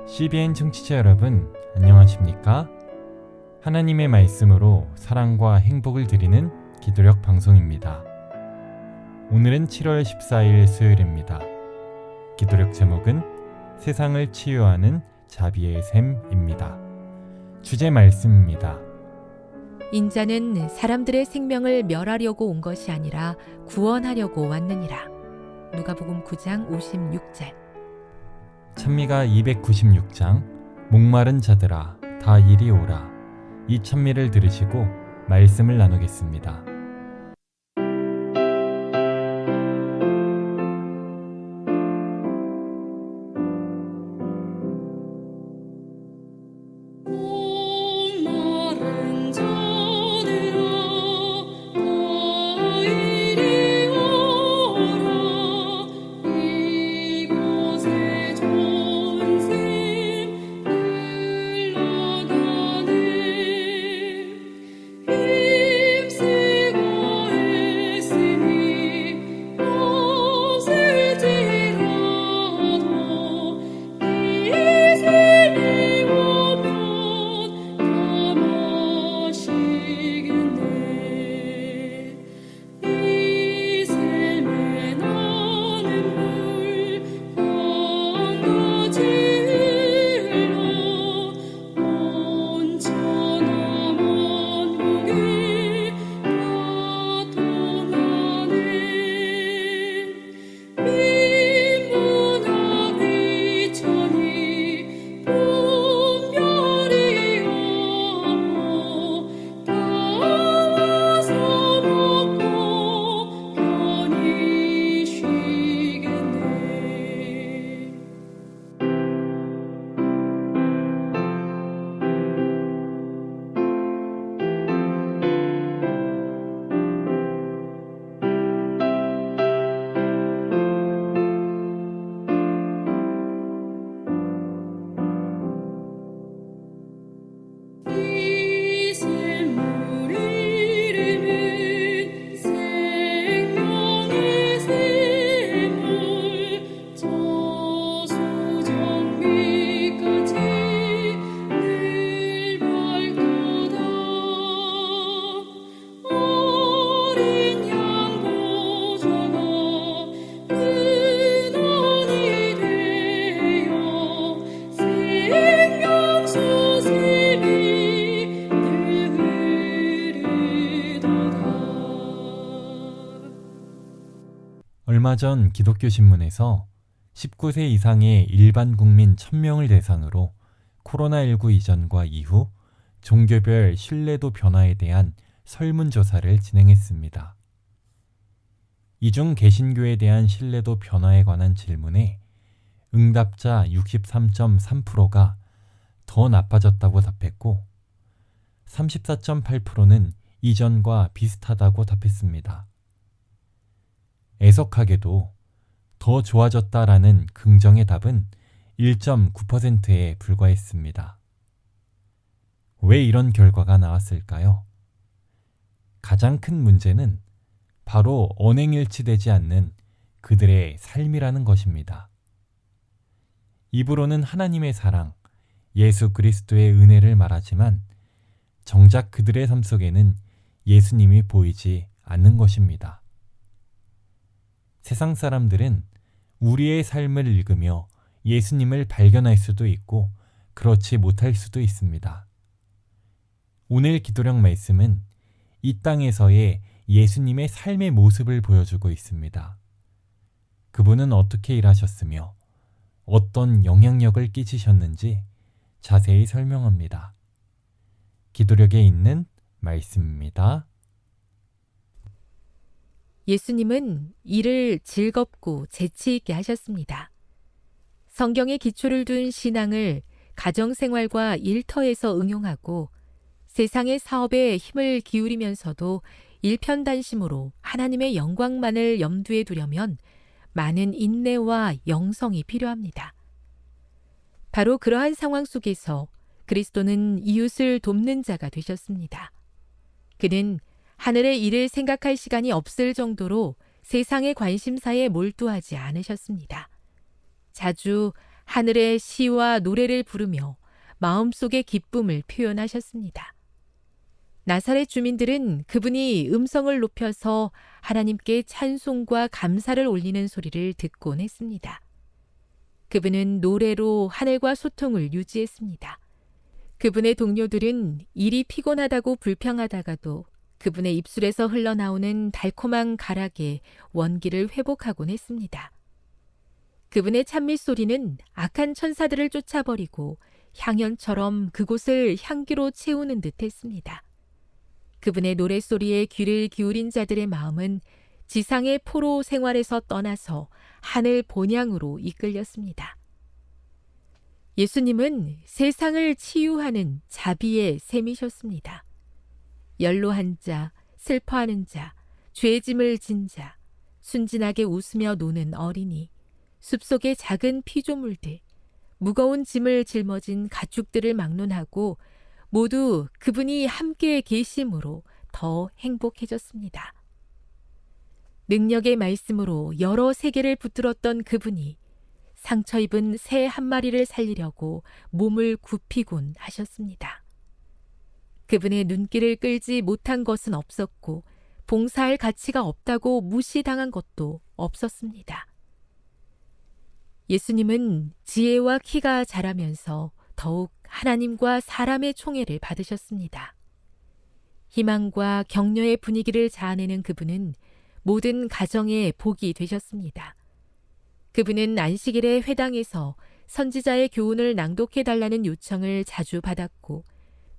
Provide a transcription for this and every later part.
CBN 청취자 여러분, 안녕하십니까? 하나님의 말씀으로 사랑과 행복을 드리는 기도력 방송입니다. 오늘은 7월 14일 수요일입니다. 기도력 제목은 세상을 치유하는 자비의 샘입니다. 주제 말씀입니다. 인자는 사람들의 생명을 멸하려고 온 것이 아니라 구원하려고 왔느니라. 누가복음 9장 56절. 찬미가 296장 목마른 자들아 다 이리 오라. 이 찬미를 들으시고 말씀을 나누겠습니다. 얼마 전 기독교 신문에서 19세 이상의 일반 국민 1000명을 대상으로 코로나19 이전과 이후 종교별 신뢰도 변화에 대한 설문조사를 진행했습니다. 이 중 개신교에 대한 신뢰도 변화에 관한 질문에 응답자 63.3%가 더 나빠졌다고 답했고 34.8%는 이전과 비슷하다고 답했습니다. 애석하게도 더 좋아졌다라는 긍정의 답은 1.9%에 불과했습니다. 왜 이런 결과가 나왔을까요? 가장 큰 문제는 바로 언행일치되지 않는 그들의 삶이라는 것입니다. 입으로는 하나님의 사랑, 예수 그리스도의 은혜를 말하지만 정작 그들의 삶 속에는 예수님이 보이지 않는 것입니다. 세상 사람들은 우리의 삶을 읽으며 예수님을 발견할 수도 있고 그렇지 못할 수도 있습니다. 오늘 기도력 말씀은 이 땅에서의 예수님의 삶의 모습을 보여주고 있습니다. 그분은 어떻게 일하셨으며 어떤 영향력을 끼치셨는지 자세히 설명합니다. 기도력에 있는 말씀입니다. 예수님은 일을 즐겁고 재치 있게 하셨습니다. 성경에 기초를 둔 신앙을 가정생활과 일터에서 응용하고 세상의 사업에 힘을 기울이면서도 일편단심으로 하나님의 영광만을 염두에 두려면 많은 인내와 영성이 필요합니다. 바로 그러한 상황 속에서 그리스도는 이웃을 돕는 자가 되셨습니다. 그는 하늘의 일을 생각할 시간이 없을 정도로 세상의 관심사에 몰두하지 않으셨습니다. 자주 하늘의 시와 노래를 부르며 마음속의 기쁨을 표현하셨습니다. 나사렛 주민들은 그분이 음성을 높여서 하나님께 찬송과 감사를 올리는 소리를 듣곤 했습니다. 그분은 노래로 하늘과 소통을 유지했습니다. 그분의 동료들은 일이 피곤하다고 불평하다가도 그분의 입술에서 흘러나오는 달콤한 가락에 원기를 회복하곤 했습니다. 그분의 찬미 소리는 악한 천사들을 쫓아버리고 향연처럼 그곳을 향기로 채우는 듯 했습니다. 그분의 노랫소리에 귀를 기울인 자들의 마음은 지상의 포로 생활에서 떠나서 하늘 본향으로 이끌렸습니다. 예수님은 세상을 치유하는 자비의 셈이셨습니다. 연로한 자, 슬퍼하는 자, 죄의 짐을 진 자, 순진하게 웃으며 노는 어린이, 숲속의 작은 피조물들, 무거운 짐을 짊어진 가축들을 막론하고 모두 그분이 함께 계심으로 더 행복해졌습니다. 능력의 말씀으로 여러 세계를 붙들었던 그분이 상처 입은 새 한 마리를 살리려고 몸을 굽히곤 하셨습니다. 그분의 눈길을 끌지 못한 것은 없었고 봉사할 가치가 없다고 무시당한 것도 없었습니다. 예수님은 지혜와 키가 자라면서 더욱 하나님과 사람의 총애를 받으셨습니다. 희망과 격려의 분위기를 자아내는 그분은 모든 가정의 복이 되셨습니다. 그분은 안식일에 회당에서 선지자의 교훈을 낭독해달라는 요청을 자주 받았고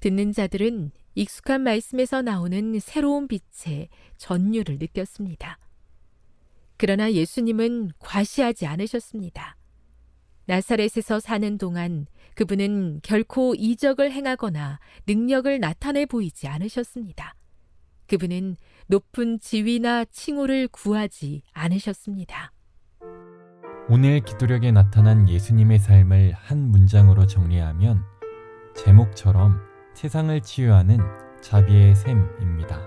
듣는 자들은 익숙한 말씀에서 나오는 새로운 빛에 전율을 느꼈습니다. 그러나 예수님은 과시하지 않으셨습니다. 나사렛에서 사는 동안 그분은 결코 이적을 행하거나 능력을 나타내 보이지 않으셨습니다. 그분은 높은 지위나 칭호를 구하지 않으셨습니다. 오늘 기도력에 나타난 예수님의 삶을 한 문장으로 정리하면 제목처럼 세상을 치유하는 자비의 셈입니다.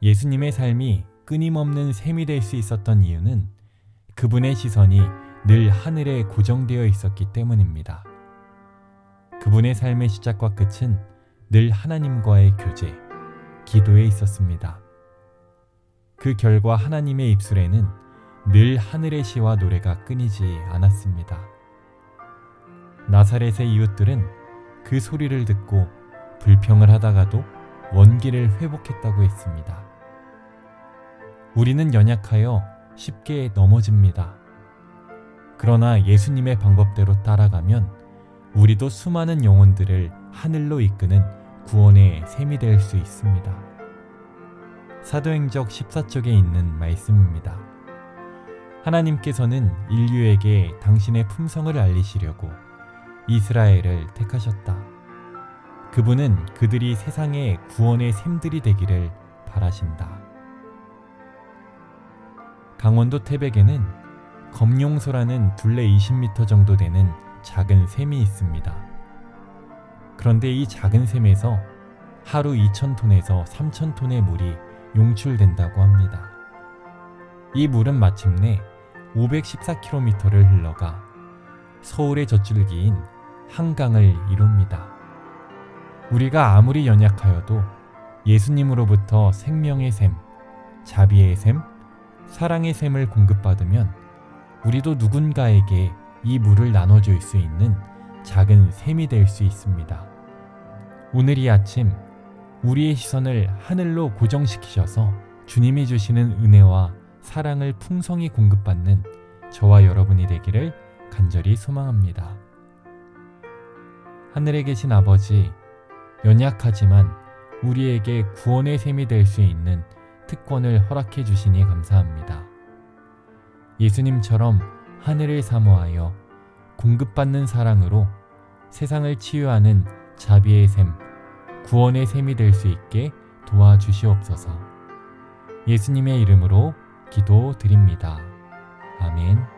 예수님의 삶이 끊임없는 셈이 될 수 있었던 이유는 그분의 시선이 늘 하늘에 고정되어 있었기 때문입니다. 그분의 삶의 시작과 끝은 늘 하나님과의 교제, 기도에 있었습니다. 그 결과 하나님의 입술에는 늘 하늘의 시와 노래가 끊이지 않았습니다. 나사렛의 이웃들은 그 소리를 듣고 불평을 하다가도 원기를 회복했다고 했습니다. 우리는 연약하여 쉽게 넘어집니다. 그러나 예수님의 방법대로 따라가면 우리도 수많은 영혼들을 하늘로 이끄는 구원의 셈이 될 수 있습니다. 사도행적 14쪽에 있는 말씀입니다. 하나님께서는 인류에게 당신의 품성을 알리시려고 이스라엘을 택하셨다. 그분은 그들이 세상의 구원의 셈들이 되기를 바라신다. 강원도 태백에는 검룡소라는 둘레 20m 정도 되는 작은 샘이 있습니다. 그런데 이 작은 샘에서 하루 2,000톤에서 3,000톤의 물이 용출된다고 합니다. 이 물은 마침내 514km를 흘러가 서울의 젖줄기인 한강을 이룹니다. 우리가 아무리 연약하여도 예수님으로부터 생명의 샘, 자비의 샘, 사랑의 샘을 공급받으면 우리도 누군가에게 이 물을 나눠줄 수 있는 작은 샘이 될 수 있습니다. 오늘 이 아침 우리의 시선을 하늘로 고정시키셔서 주님이 주시는 은혜와 사랑을 풍성히 공급받는 저와 여러분이 되기를 간절히 소망합니다. 하늘에 계신 아버지, 연약하지만 우리에게 구원의 셈이 될 수 있는 특권을 허락해 주시니 감사합니다. 예수님처럼 하늘을 사모하여 공급받는 사랑으로 세상을 치유하는 자비의 셈, 구원의 셈이 될 수 있게 도와주시옵소서. 예수님의 이름으로 기도드립니다. 아멘.